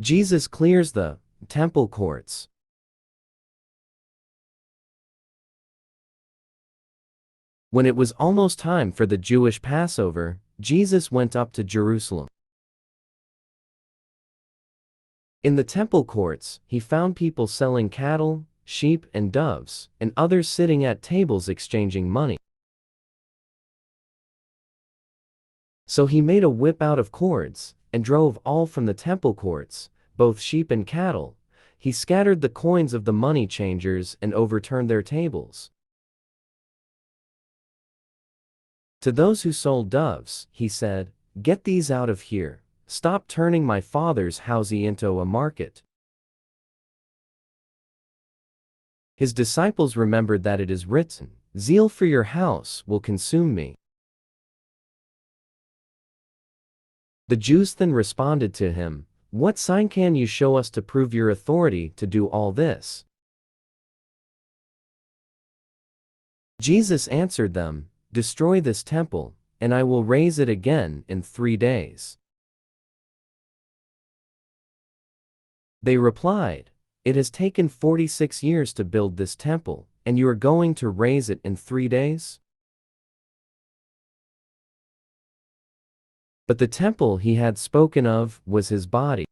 Jesus clears the temple courts. When it was almost time for the Jewish Passover, Jesus went up to Jerusalem. In the temple courts, he found people selling cattle, sheep, and doves, and others sitting at tables exchanging money. So he made a whip out of cords, and drove all from the temple courts, both sheep and cattle. He scattered the coins of the money changers and overturned their tables. To those who sold doves, he said, "Get these out of here. Stop turning my father's house into a market." His disciples remembered that it is written, "Zeal for your house will consume me." The Jews then responded to him, "What sign can you show us to prove your authority to do all this?" Jesus answered them, "Destroy this temple, and I will raise it again in 3 days." They replied, "It has taken 46 years to build this temple, and you are going to raise it in 3 days?" But the temple he had spoken of was his body.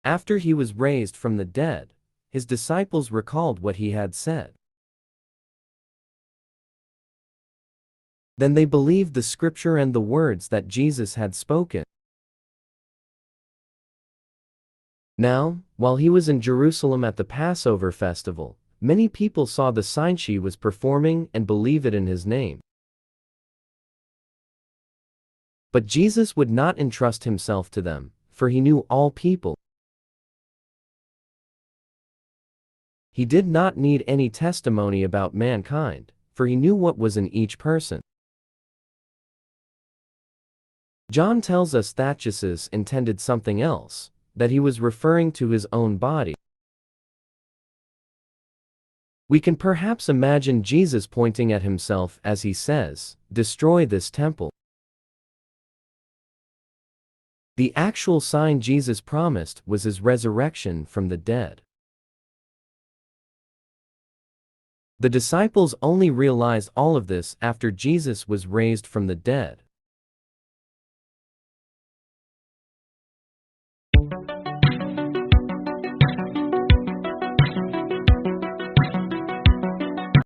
After he was raised from the dead, his disciples recalled what he had said. Then they believed the scripture and the words that Jesus had spoken. Now, while he was in Jerusalem at the Passover festival, many people saw the sign she was performing and believed it in his name. But Jesus would not entrust himself to them, for he knew all people. He did not need any testimony about mankind, for he knew what was in each person. John tells us that Jesus intended something else, that he was referring to his own body. We can perhaps imagine Jesus pointing at himself as he says, "Destroy this temple." The actual sign Jesus promised was his resurrection from the dead. The disciples only realized all of this after Jesus was raised from the dead.